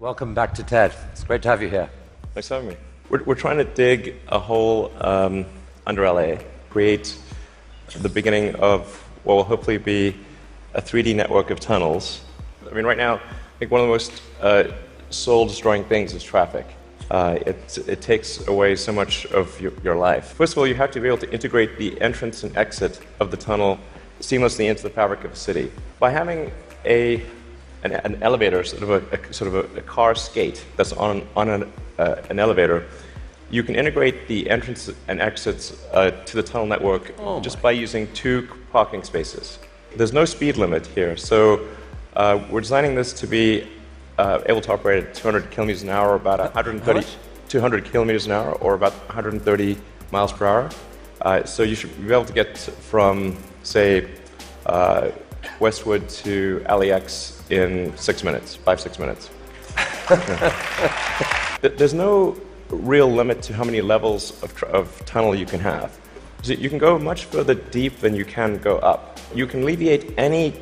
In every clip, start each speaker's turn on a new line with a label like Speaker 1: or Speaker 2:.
Speaker 1: Welcome back to TED. It's great to have you here.
Speaker 2: Thanks for having me. We're trying to dig a hole under LA, create the beginning of what will hopefully be a 3D network of tunnels. I mean, right now, I think one of the most soul-destroying things is traffic. It takes away so much of your life. First of all, you have to be able to integrate the entrance and exit of the tunnel seamlessly into the fabric of a city. By having an elevator, sort of a car skate that's on an elevator, you can integrate the entrance and exits to the tunnel network just by using 2 parking spaces. There's no speed limit here, so we're designing this to be able to operate at 200 kilometers an hour, about 200 kilometers an hour, or about 130 miles per hour. So you should be able to get from, say, Westwood to LAX in 6 minutes, 5-6 minutes. There's no real limit to how many levels of tunnel you can have. You can go much further deep than you can go up. You can alleviate any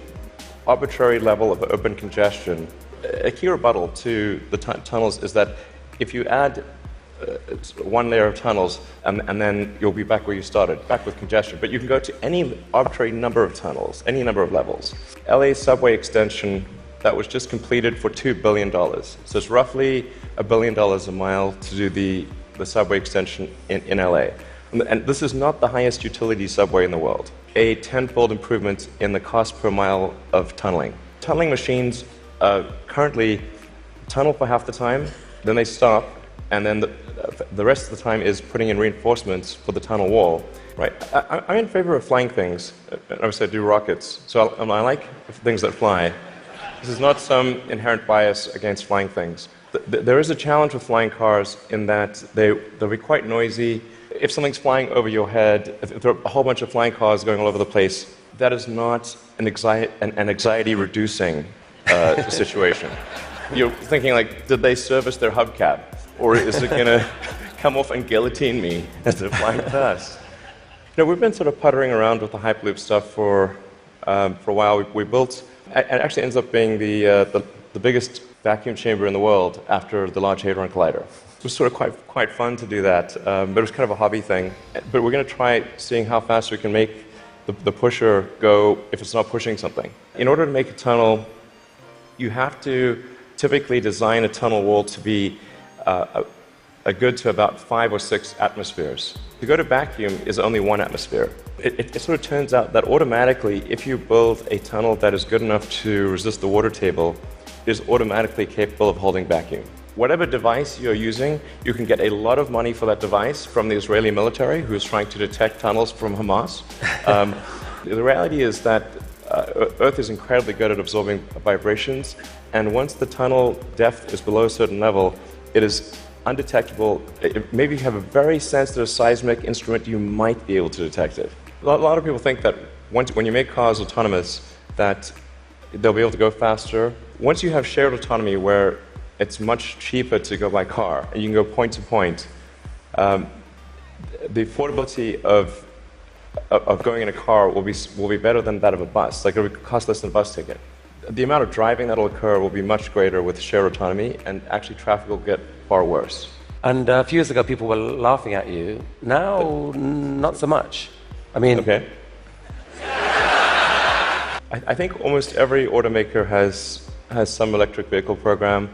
Speaker 2: arbitrary level of urban congestion. A key rebuttal to the tunnels is that if you add one layer of tunnels and then you'll be back where you started, back with congestion. But you can go to any arbitrary number of tunnels, any number of levels. LA subway extension that was just completed for $2 billion. So it's roughly $1 billion a mile to do the subway extension in LA. And this is not the highest utility subway in the world. A 10-fold improvement in the cost per mile of tunneling. Tunneling machines currently tunnel for half the time, then they stop, and then the rest of the time is putting in reinforcements for the tunnel wall. Right. I'm in favor of flying things. Obviously, I do rockets, so I like things that fly. This is not some inherent bias against flying things. There is a challenge with flying cars in that they'll be quite noisy. If something's flying over your head, if there are a whole bunch of flying cars going all over the place, that is not an anxiety-reducing situation. You're thinking, like, did they service their hubcap? Or is it going to come off and guillotine me as they're flying past? You know, we've been sort of puttering around with the Hyperloop stuff for a while. We built, it actually ends up being the biggest vacuum chamber in the world after the Large Hadron Collider. It was sort of quite fun to do that, but it was kind of a hobby thing. But we're going to try seeing how fast we can make the pusher go if it's not pushing something. In order to make a tunnel, you have to typically design a tunnel wall to be a good to about 5 or 6 atmospheres. To go to vacuum is only 1 atmosphere. It sort of turns out that automatically, if you build a tunnel that is good enough to resist the water table, it is automatically capable of holding vacuum. Whatever device you're using, you can get a lot of money for that device from the Israeli military, who is trying to detect tunnels from Hamas. The reality is that Earth is incredibly good at absorbing vibrations, and once the tunnel depth is below a certain level, it is undetectable. Maybe if you have a very sensitive seismic instrument, you might be able to detect it. A lot of people think that when you make cars autonomous, that they'll be able to go faster. Once you have shared autonomy where it's much cheaper to go by car, and you can go point to point, the affordability of going in a car will be better than that of a bus. Like, it will cost less than a bus ticket. The amount of driving that will occur will be much greater with shared autonomy, and actually traffic will get far worse.
Speaker 1: And a few years ago, people were laughing at you. Now, not so much. I mean...
Speaker 2: Okay. I think almost every automaker has some electric vehicle program.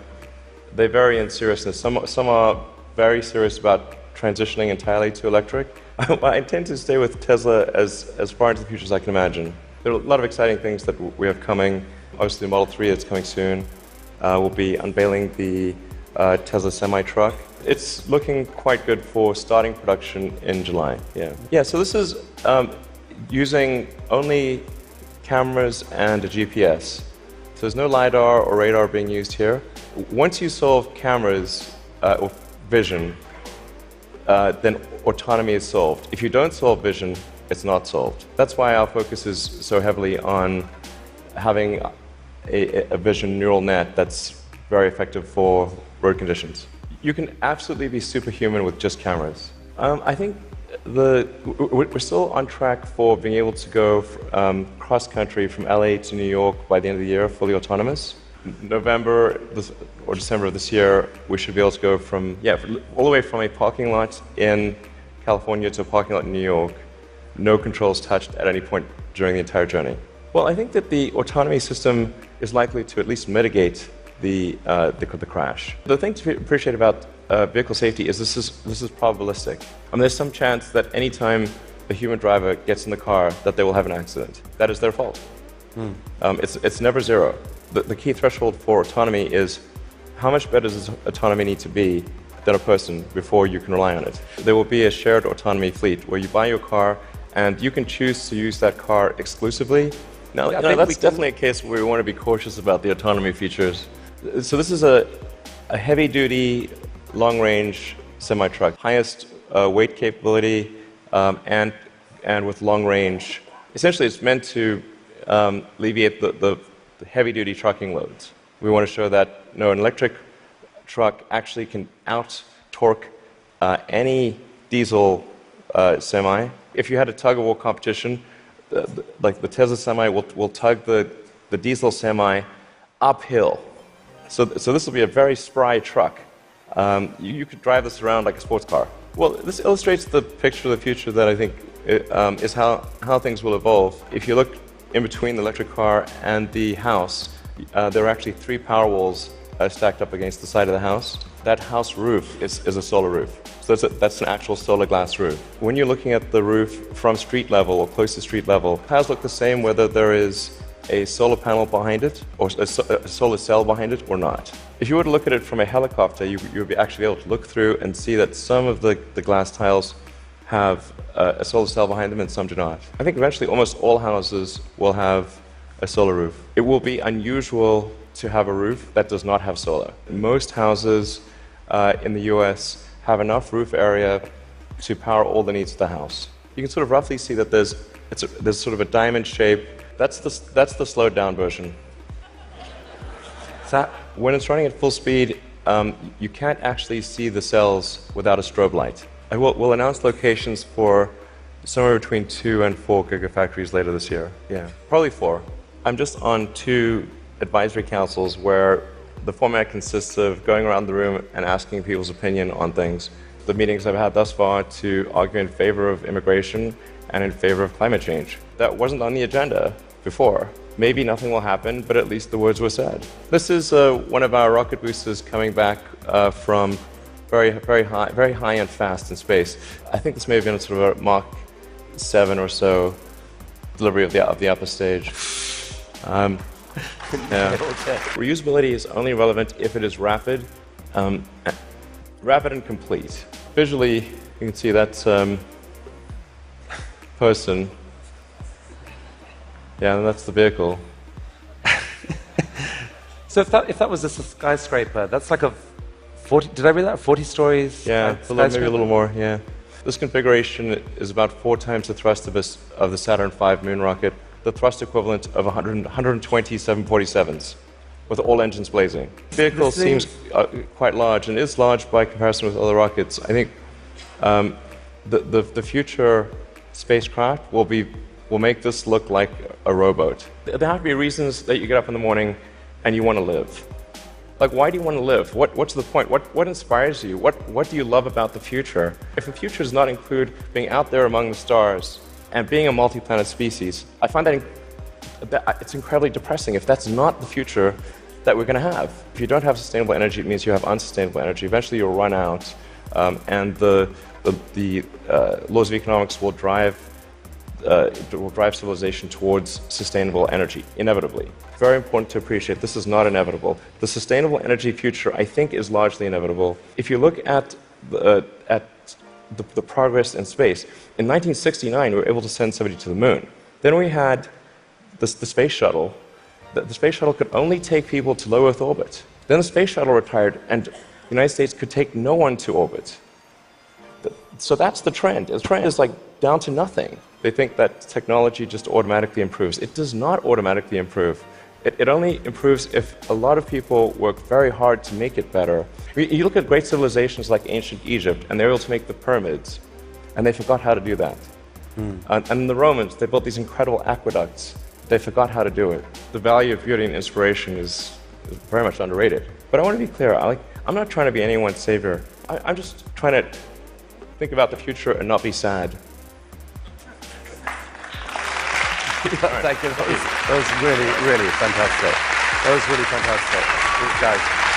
Speaker 2: They vary in seriousness. Some are very serious about transitioning entirely to electric. I intend to stay with Tesla as far into the future as I can imagine. There are a lot of exciting things that we have coming. Obviously, the Model 3 is coming soon. We'll be unveiling the Tesla semi-truck. It's looking quite good for starting production in July. Yeah. So this is using only cameras and a GPS. So there's no LiDAR or radar being used here. Once you solve cameras or vision, then autonomy is solved. If you don't solve vision, it's not solved. That's why our focus is so heavily on having a vision neural net that's very effective for road conditions. You can absolutely be superhuman with just cameras. I think we're still on track for being able to go cross-country from LA to New York by the end of the year, fully autonomous. November or December of this year, we should be able to go from, all the way from a parking lot in California to a parking lot in New York, no controls touched at any point during the entire journey. Well, I think that the autonomy system is likely to at least mitigate the crash. The thing to appreciate about vehicle safety is this is probabilistic. I mean, there's some chance that any time a human driver gets in the car that they will have an accident. That is their fault. It's never zero. The key threshold for autonomy is how much better does autonomy need to be than a person before you can rely on it. There will be a shared autonomy fleet where you buy your car and you can choose to use that car exclusively. Now, that's definitely a case where we want to be cautious about the autonomy features. So this is a heavy-duty, long-range semi-truck, highest weight capability, and with long range. Essentially, it's meant to alleviate the heavy-duty trucking loads. We want to show that an electric truck actually can out-torque any diesel semi. If you had a tug-of-war competition, like the Tesla semi will tug the diesel semi uphill. So this will be a very spry truck. You could drive this around like a sports car. Well, this illustrates the picture of the future that I think is how things will evolve. If you look in between the electric car and the house, there are actually 3 power walls stacked up against the side of the house. That house roof is a solar roof. So that's an actual solar glass roof. When you're looking at the roof from street level or close to street level, tiles look the same whether there is a solar panel behind it or a solar cell behind it or not. If you were to look at it from a helicopter, you would actually be able to look through and see that some of the glass tiles have a solar cell behind them and some do not. I think eventually almost all houses will have a solar roof. It will be unusual to have a roof that does not have solar. Most houses in the US have enough roof area to power all the needs of the house. You can sort of roughly see that there's sort of a diamond shape. That's the slowed down version. When it's running at full speed, you can't actually see the cells without a strobe light. We'll announce locations for somewhere between 2 and 4 gigafactories later this year. Yeah, probably 4. I'm just on 2 advisory councils where the format consists of going around the room and asking people's opinion on things. The meetings I've had thus far to argue in favor of immigration and in favor of climate change. That wasn't on the agenda before. Maybe nothing will happen, but at least the words were said. This is one of our rocket boosters coming back from very high and fast in space. I think this may have been sort of a Mach 7 or so delivery of the upper stage. Reusability is only relevant if it is rapid and complete. Visually, you can see that's person. Yeah, and that's the vehicle.
Speaker 1: So if that was just a skyscraper, that's like a 40. Did I read that? 40 stories.
Speaker 2: Yeah, maybe a little more. Yeah. This configuration is about 4 times the thrust of the Saturn V moon rocket, the thrust equivalent of 120 747s, with all engines blazing. The vehicle seems quite large, and is large by comparison with other rockets. I think the future spacecraft will make this look like a rowboat. There have to be reasons that you get up in the morning and you want to live. Like, why do you want to live? What's the point? What inspires you? What do you love about the future? If the future does not include being out there among the stars and being a multi-planet species, I find that it's incredibly depressing if that's not the future that we're going to have. If you don't have sustainable energy, it means you have unsustainable energy. Eventually you'll run out, and the laws of economics will drive civilization towards sustainable energy, inevitably. Very important to appreciate, this is not inevitable. The sustainable energy future, I think, is largely inevitable. If you look at the progress in space, in 1969 we were able to send somebody to the moon. Then we had the space shuttle. The space shuttle could only take people to low Earth orbit. Then the space shuttle retired, and the United States could take no one to orbit. So that's the trend. The trend is like down to nothing. They think that technology just automatically improves. It does not automatically improve. It only improves if a lot of people work very hard to make it better. You look at great civilizations like ancient Egypt, and they were able to make the pyramids, and they forgot how to do that. And the Romans, they built these incredible aqueducts. They forgot how to do it. The value of beauty and inspiration is is very much underrated. But I want to be clear. I'm not trying to be anyone's savior. I'm just trying to think about the future and not be sad.
Speaker 1: Thank you. That was really, really fantastic. That was really fantastic. Guys.